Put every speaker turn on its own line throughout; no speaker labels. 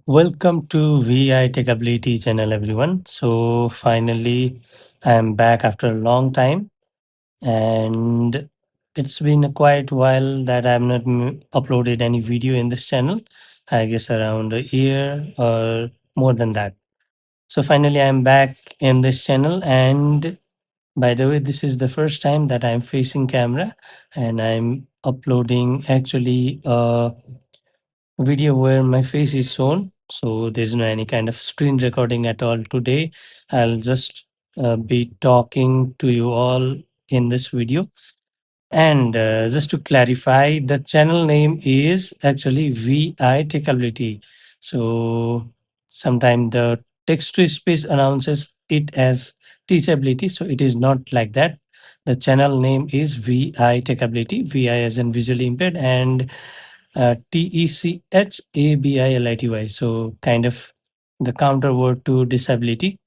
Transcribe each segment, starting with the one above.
Welcome to VI Techability channel, everyone. So finally, I'm back after a long time, and it's been a quite while that I've not uploaded any video in this channel. I guess around a year or more than that. So finally, I'm back in this channel, and by the way, this is the first time that I'm facing camera, and I'm uploading actually video where my face is shown. So there's no any kind of screen recording at all today. I'll just be talking to you all in this video. And just to clarify, the channel name is actually VI Techability. So sometimes the text to speech announces it as teachability. So it is not like that. The channel name is VI Techability, VI as in visually impaired, and TECHABILITY. So kind of the counter word to disability.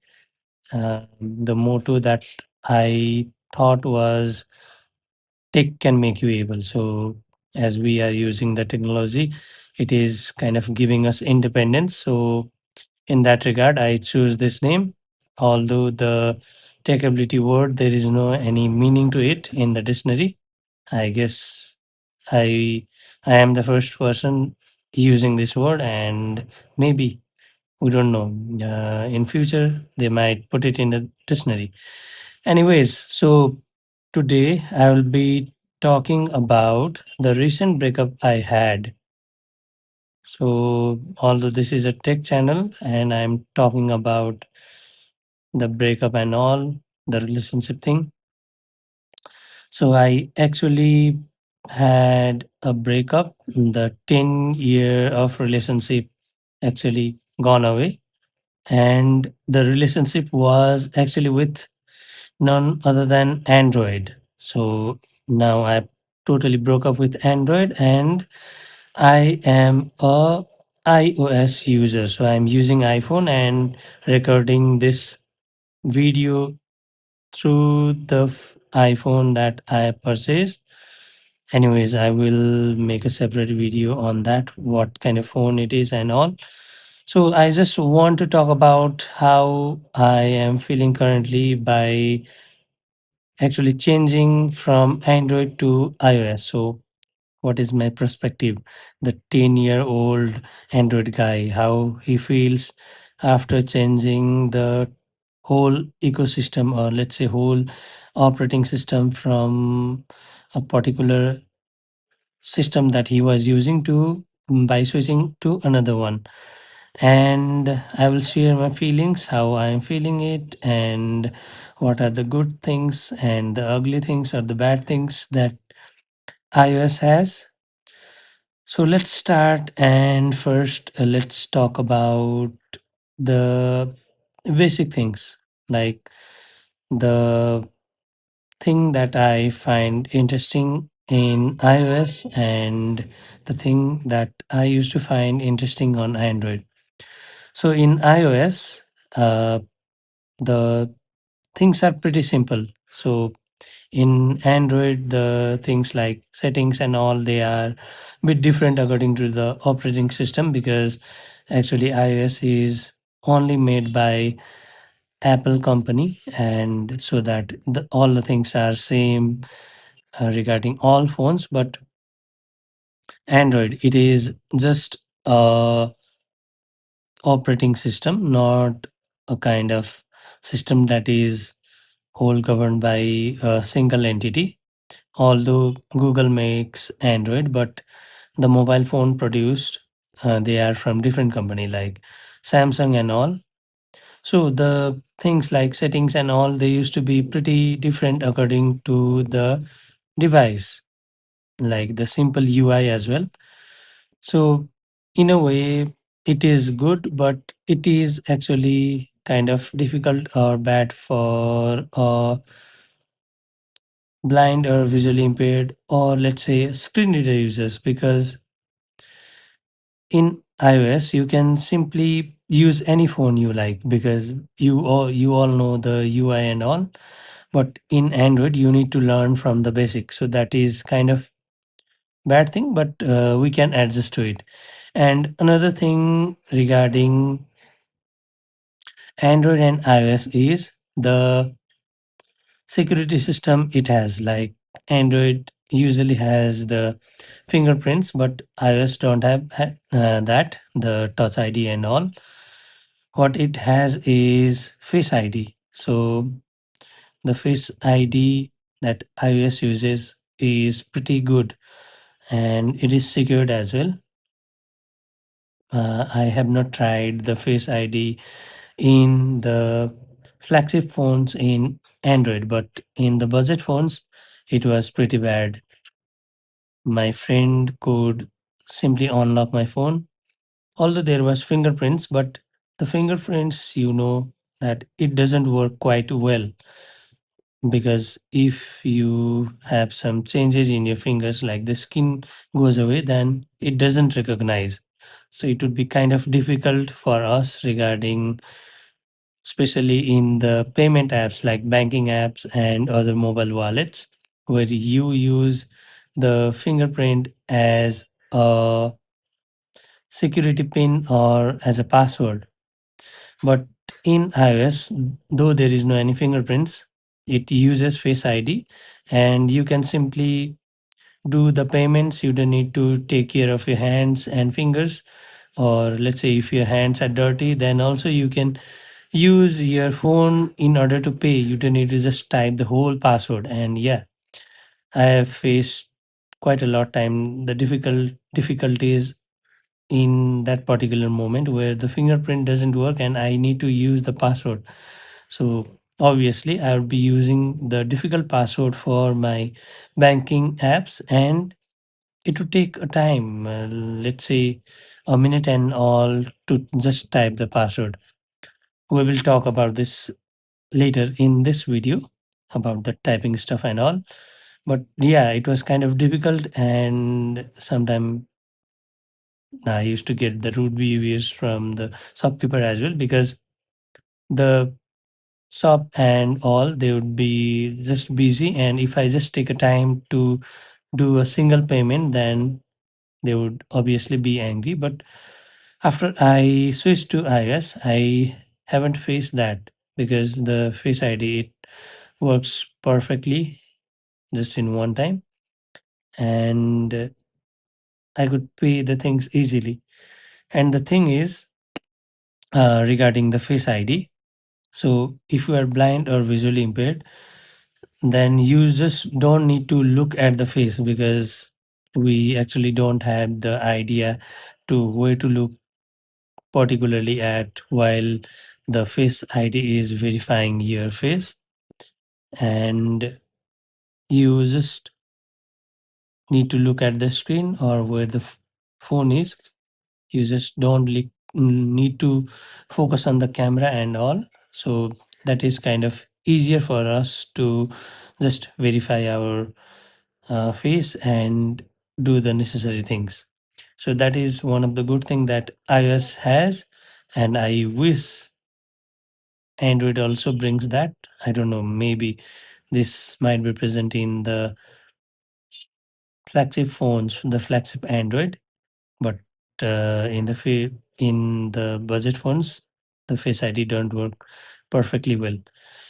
The motto that I thought was tech can make you able. So as we are using the technology, it is kind of giving us independence. So in that regard, I choose this name. Although the tech ability word, there is no any meaning to it in the dictionary. I guess I I am the first person using this word, and maybe we don't know. In future, they might put it in the dictionary. Anyways, so today I will be talking about the recent breakup I had. So, although this is a tech channel and I'm talking about the breakup and all, the relationship thing. So, I actually had a breakup. The 10-year of relationship actually gone away. And the relationship was actually with none other than Android. So now I totally broke up with Android and I am a iOS user. So I'm using iPhone and recording this video through the iPhone that I purchased. Anyways, I will make a separate video on that, what kind of phone it is and all. So I just want to talk about how I am feeling currently by actually changing from Android to iOS. So, what is my perspective? The 10-year-old Android guy, how he feels after changing the whole ecosystem, or let's say, whole operating system from a particular system that he was using to by switching to another one. And I will share my feelings, how I am feeling it, and what are the good things and the ugly things or the bad things that iOS has. So let's start, and first let's talk about the basic things, like the thing that I find interesting in iOS and the thing that I used to find interesting on Android. So in iOS, uh, the things are pretty simple. So in Android, the things like settings and all, they are a bit different according to the operating system, because actually iOS is only made by Apple company, and so that all the things are same regarding all phones. But Android, it is just a operating system, not a kind of system that is whole governed by a single entity. Although Google makes Android, but the mobile phone produced, they are from different company like Samsung and all. So the things like settings and all, they used to be pretty different according to the device, like the simple UI as well. So in a way, it is good, but it is actually kind of difficult or bad for blind or visually impaired, or let's say screen reader users, because in iOS you can simply use any phone you like, because you all know the UI and all. But in Android you need to learn from the basics, so that is kind of bad thing, but we can adjust to it. And another thing regarding Android and iOS is the security system it has. Like Android usually has the fingerprints, but iOS don't have that, the Touch ID and all. What it has is Face ID. So the Face ID that iOS uses is pretty good, and it is secured as well. I have not tried the Face ID in the flagship phones in Android, but in the budget phones, it was pretty bad. My friend could simply unlock my phone, although there was fingerprints, but the fingerprints, that it doesn't work quite well, because if you have some changes in your fingers, like the skin goes away, then it doesn't recognize. So it would be kind of difficult for us regarding, especially in the payment apps like banking apps and other mobile wallets, where you use the fingerprint as a security pin or as a password. But in iOS, though there is no any fingerprints, it uses Face ID, and you can simply do the payments. You don't need to take care of your hands and fingers. Or let's say if your hands are dirty, then also you can use your phone in order to pay. You don't need to just type the whole password. And yeah, I have faced quite a lot time the difficulties in that particular moment where the fingerprint doesn't work and I need to use the password. So obviously I would be using the difficult password for my banking apps, and it would take a time, let's say a minute and all, to just type the password. We will talk about this later in this video about the typing stuff and all. But yeah, it was kind of difficult, and sometimes I used to get the rude behaviors from the shopkeeper as well, because the shop and all, they would be just busy, and if I just take a time to do a single payment, then they would obviously be angry. But after I switched to iOS, I haven't faced that, because the Face ID, it works perfectly just in one time, and I could pay the things easily. And the thing is, regarding the Face ID, so if you are blind or visually impaired, then you just don't need to look at the face, because we actually don't have the idea to where to look particularly at while the Face ID is verifying your face. And you just need to look at the screen or where the phone is. You just don't need to focus on the camera and all. So that is kind of easier for us to just verify our face and do the necessary things. So that is one of the good thing that iOS has, and I wish Android also brings that. I don't know, maybe this might be present in the flagship phones, the flagship Android, but in the budget phones, the Face ID don't work perfectly well.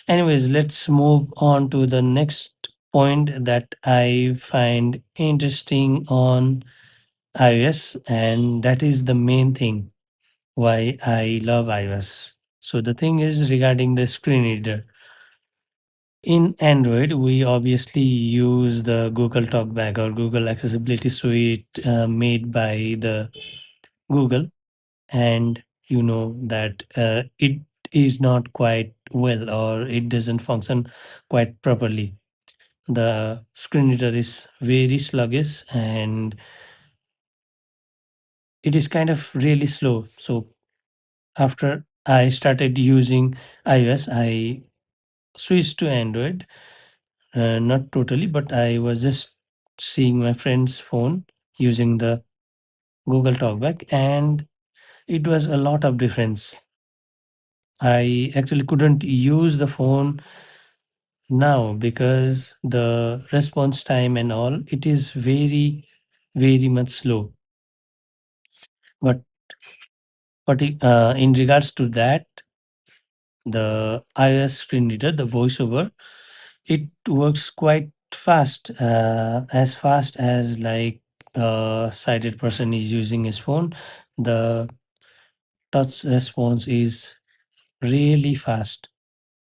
Anyways, let's move on to the next point that I find interesting on iOS, and that is the main thing why I love iOS. So the thing is regarding the screen reader. In Android, we obviously use the Google TalkBack or Google Accessibility Suite, made by the Google, and you know that it is not quite well, or it doesn't function quite properly. The screen reader is very sluggish, and it is kind of really slow. So after I started using iOS, I switched to Android. Not totally, but I was just seeing my friend's phone using the Google Talkback, and it was a lot of difference. I actually couldn't use the phone now because the response time and all, it is very, very much slow. But in regards to that, the iOS screen reader, the voiceover, it works quite fast, as fast as like a sighted person is using his phone. The touch response is really fast.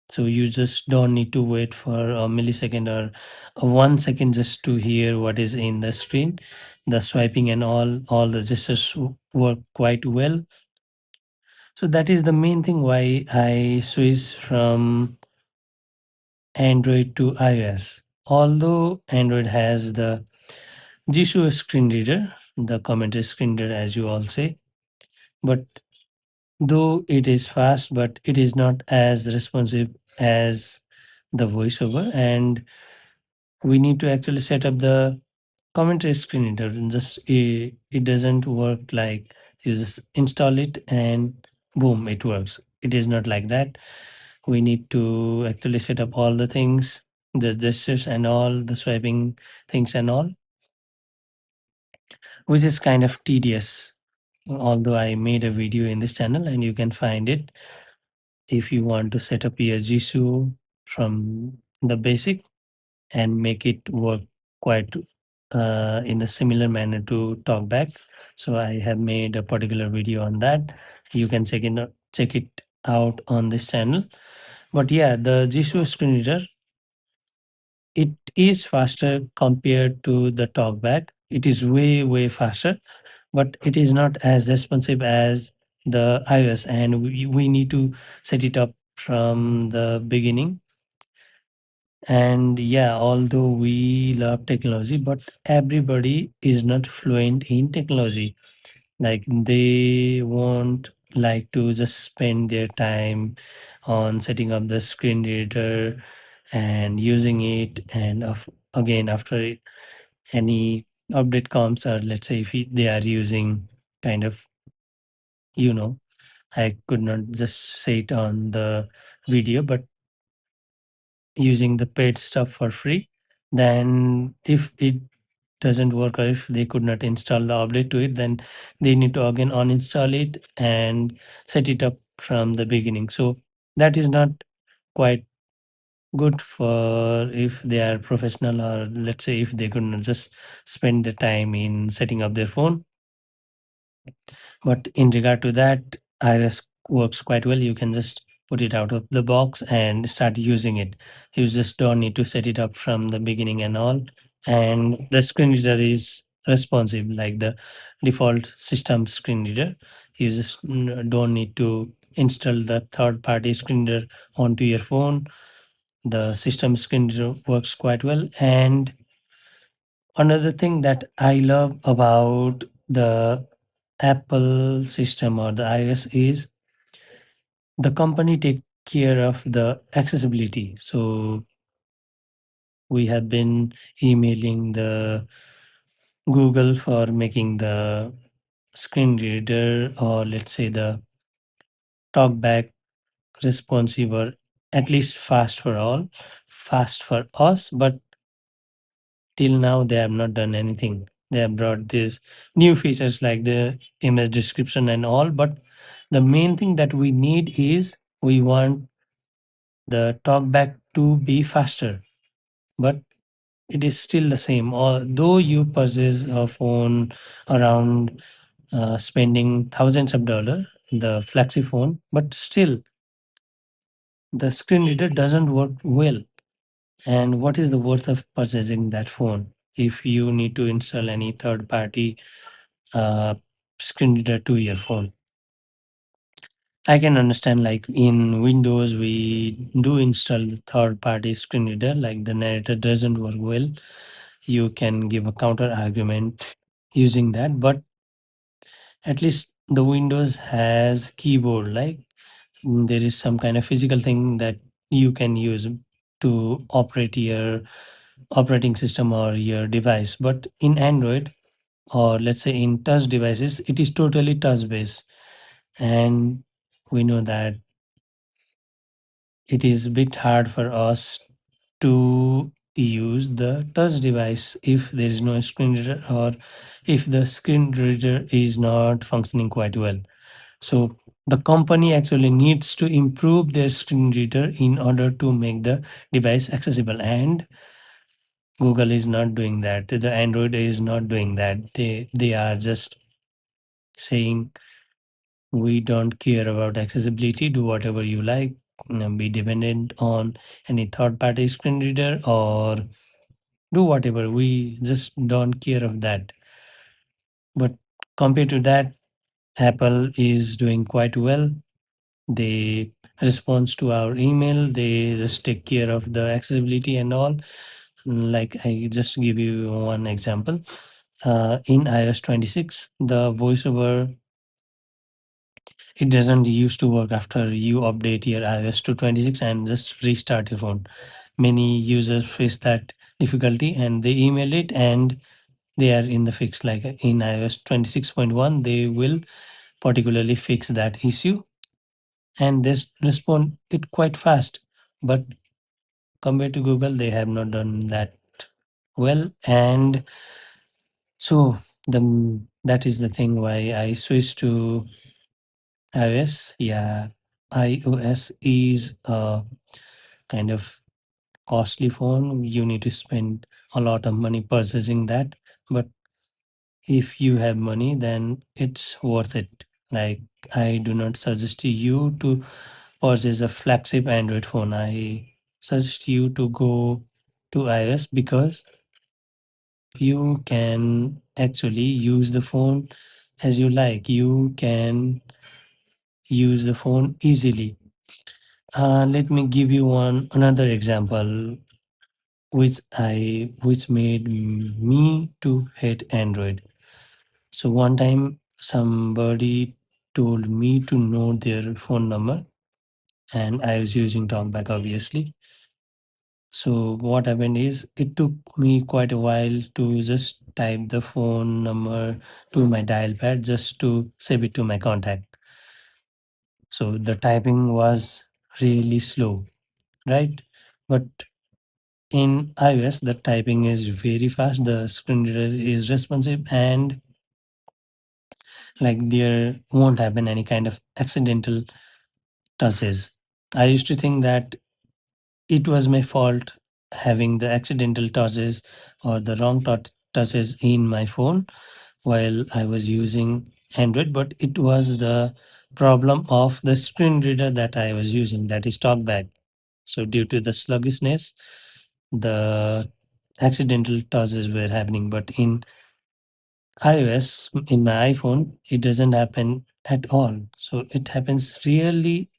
So you just don't need to wait for a millisecond or a 1 second just to hear what is in the screen. The swiping and all the gestures work quite well. So that is the main thing why I switched from Android to iOS. Although Android has the Jisoo screen reader, the commentary screen reader, as you all say, but though it is fast, but it is not as responsive as the voiceover, and we need to actually set up the commentary screen reader. And just it doesn't work like you just install it and boom, it works. It is not like that. We need to actually set up all the things, the gestures and all the swiping things and all, which is kind of tedious. Although I made a video in this channel and you can find it if you want to set up your Jisoo from the basic and make it work quite in a similar manner to TalkBack. So I have made a particular video on that. You can check it out on this channel. But yeah, the Jisoo screen reader, it is faster compared to the TalkBack. It is way faster, but it is not as responsive as the iOS, and we need to set it up from the beginning. And yeah, although we love technology, but everybody is not fluent in technology. Like they won't like to just spend their time on setting up the screen reader and using it, and again after any update comes, or let's say if they are using kind of, you know, I could not just say it on the video, but using the paid stuff for free, then if it doesn't work or if they could not install the update to it, then they need to again uninstall it and set it up from the beginning. So that is not quite good for if they are professional, or let's say if they could not just spend the time in setting up their phone. But in regard to that, iOS works quite well. You can just put it out of the box and start using it. You just don't need to set it up from the beginning and all. And the screen reader is responsive like the default system screen reader. You just don't need to install the third party screen reader onto your phone. The system screen reader works quite well. And another thing that I love about the Apple system or the iOS is the company take care of the accessibility. So we have been emailing the Google for making the screen reader, or let's say the talkback responsive, or at least fast for all, fast for us, but till now they have not done anything. They have brought these new features like the image description and all, but the main thing that we need is we want the talkback to be faster, but it is still the same. Although you purchase a phone around spending thousands of dollars, the flagship phone, but still the screen reader doesn't work well. And what is the worth of purchasing that phone if you need to install any third party uh, screen reader to your phone? I can understand, like in Windows, we do install the third party screen reader, like the narrator doesn't work well. You can give a counter argument using that, but at least the Windows has keyboard, like there is some kind of physical thing that you can use to operate your operating system or your device. But in Android, or let's say in touch devices, it is totally touch based. And we know that it is a bit hard for us to use the touch device if there is no screen reader, or if the screen reader is not functioning quite well. So the company actually needs to improve their screen reader in order to make the device accessible, and Google is not doing that. The Android is not doing that. They are just saying, we don't care about accessibility, do whatever you like, be dependent on any third party screen reader, or do whatever, we just don't care of that. But compared to that, Apple is doing quite well. They respond to our email, they just take care of the accessibility and all. Like, I just give you one example. In iOS 26, the voiceover, it doesn't used to work after you update your iOS to 26 and just restart your phone. Many users face that difficulty and they email it, and they are in the fix. Like in iOS 26.1, they will particularly fix that issue, and they respond it quite fast. But compared to Google, they have not done that well. And so that is the thing why I switched to iOS. Yeah, iOS is a kind of costly phone. You need to spend a lot of money purchasing that. But if you have money, then it's worth it. Like, I do not suggest you to purchase a flagship Android phone. I suggest you to go to iOS, because you can actually use the phone as you like. You can use the phone easily. Let me give you one another example, which made me to hate Android. So one time somebody told me to know their phone number, and I was using TalkBack obviously. So what happened is, it took me quite a while to just type the phone number to my dial pad just to save it to my contact. So the typing was really slow, right? But in iOS, the typing is very fast, the screen reader is responsive, and like, there won't happen any kind of accidental touches. I used to think that it was my fault having the accidental touches or the wrong touches in my phone while I was using Android, but it was the problem of the screen reader that I was using, that is TalkBack. So due to the sluggishness, the accidental touches were happening. But in iOS, in my iPhone, it doesn't happen at all. So it happens really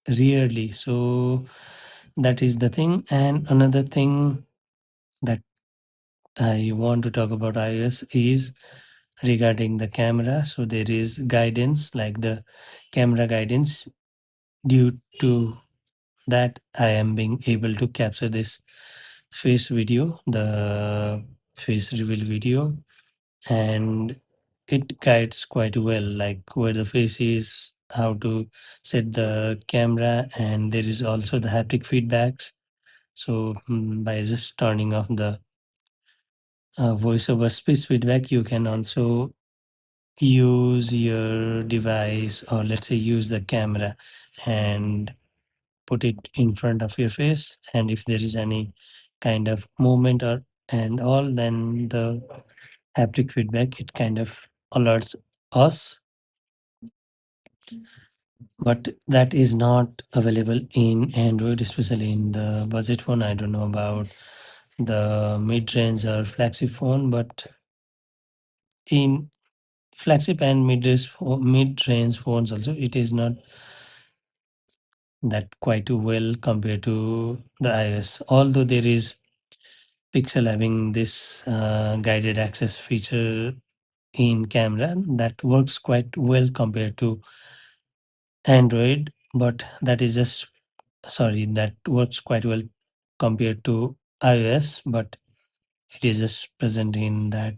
rarely. So that is the thing. And another thing that I want to talk about iOS is regarding the camera. So there is guidance, like the camera guidance. Due to that, I am being able to capture this face video, the face reveal video, and it guides quite well, like where the face is, how to set the camera, and there is also the haptic feedbacks. So by just turning off the voiceover speech feedback, you can also use your device, or let's say use the camera, and put it in front of your face, and if there is any kind of movement or and all, then the haptic feedback, it kind of alerts us. But that is not available in Android, especially in the budget phone. I don't know about the mid-range or flagship phone, but in flagship and mid-range phones also, it is not that quite well compared to the iOS. Although there is Pixel having this guided access feature in camera that works quite well compared to Android, but that is just, sorry, that works quite well compared to iOS, but it is just present in that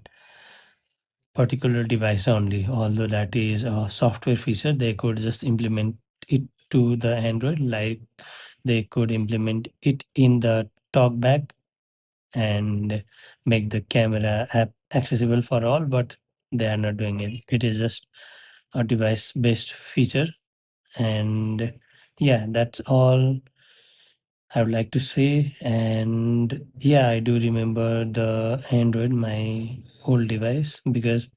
particular device only. Although that is a software feature, they could just implement it to the Android, like they could implement it in the TalkBack and make the camera app accessible for all, but they are not doing it. It is just a device based feature. And yeah, that's all I would like to say. And yeah, I do remember the Android, my old device, because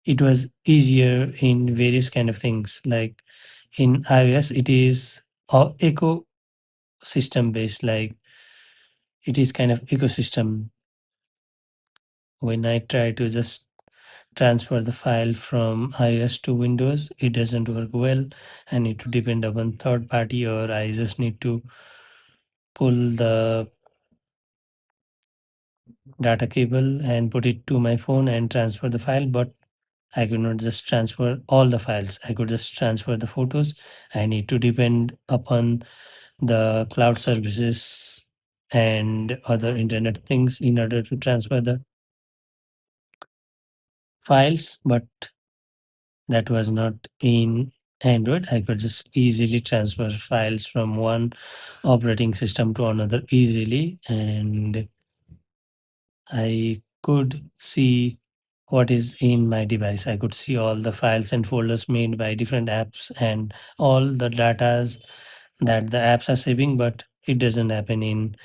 it was easier in various kind of things. Like in iOS, it is ecosystem based. Like it is kind of ecosystem. When I try to just transfer the file from iOS to Windows, it doesn't work well. I need to depend upon third party, or I just need to pull the data cable and put it to my phone and transfer the file. But I could not just transfer all the files. I could just transfer the photos. I need to depend upon the cloud services and other internet things in order to transfer the files. But that was not in Android. I could just easily transfer files from one operating system to another easily, and I could see what is in my device. I could see all the files and folders made by different apps and all the datas that the apps are saving, but it doesn't happen in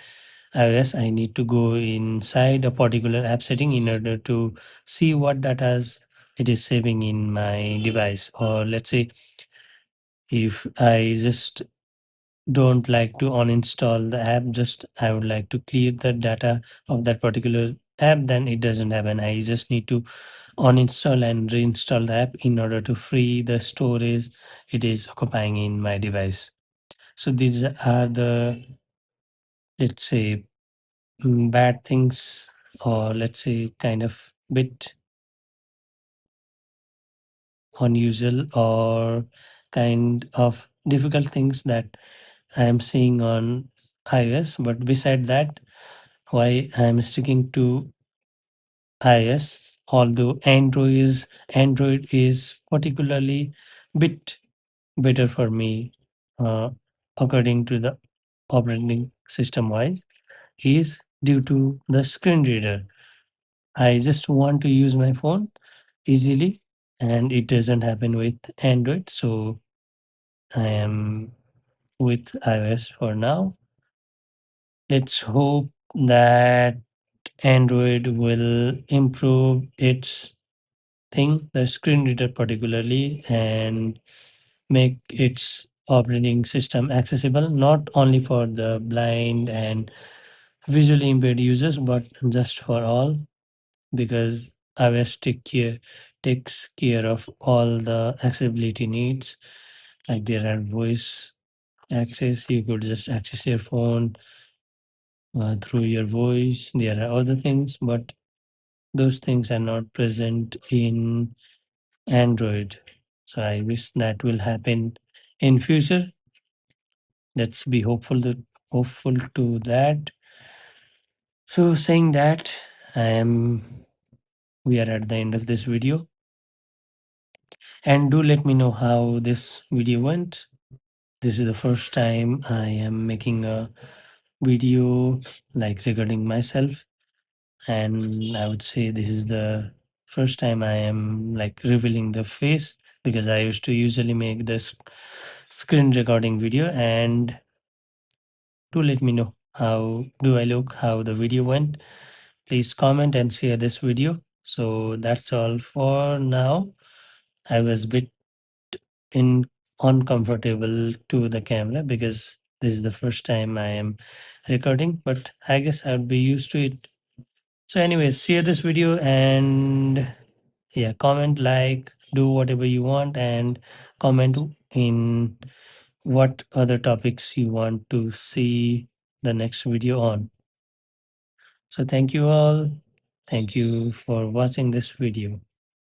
iOS. I need to go inside a particular app setting in order to see what data it is saving in my device. Or let's say if I just don't like to uninstall the app, just I would like to clear the data of that particular app, then it doesn't happen. I just need to uninstall and reinstall the app in order to free the storage it is occupying in my device. So these are the, let's say, bad things, or let's say kind of bit unusual or kind of difficult things that I am seeing on iOS. But beside that, why I am sticking to iOS, although Android is particularly bit better for me, uh, according to the operating system wise, is due to the screen reader. I just want to use my phone easily, and it doesn't happen with Android. So I am with iOS for now. Let's hope that Android will improve its thing, the screen reader particularly, and make its operating system accessible not only for the blind and visually impaired users, but just for all, because iOS takes care of all the accessibility needs. Like there are voice access, you could just access your phone through your voice. There are other things, but those things are not present in Android. So I wish that will happen in future. Let's be hopeful to that. So saying that, I am we are at the end of this video, and do let me know how this video went. This is the first time I am making a video like recording myself, and I would say this is the first time I am like revealing the face, because I used to usually make this screen recording video. And do let me know how do I look, how the video went. Please comment and share this video. So that's all for now. I was a bit in uncomfortable to the camera because this is the first time I am recording, but I guess I would be used to it. So anyways, share this video and yeah, comment, like, do whatever you want, and comment in what other topics you want to see the next video on. So thank you all. Thank you for watching this video.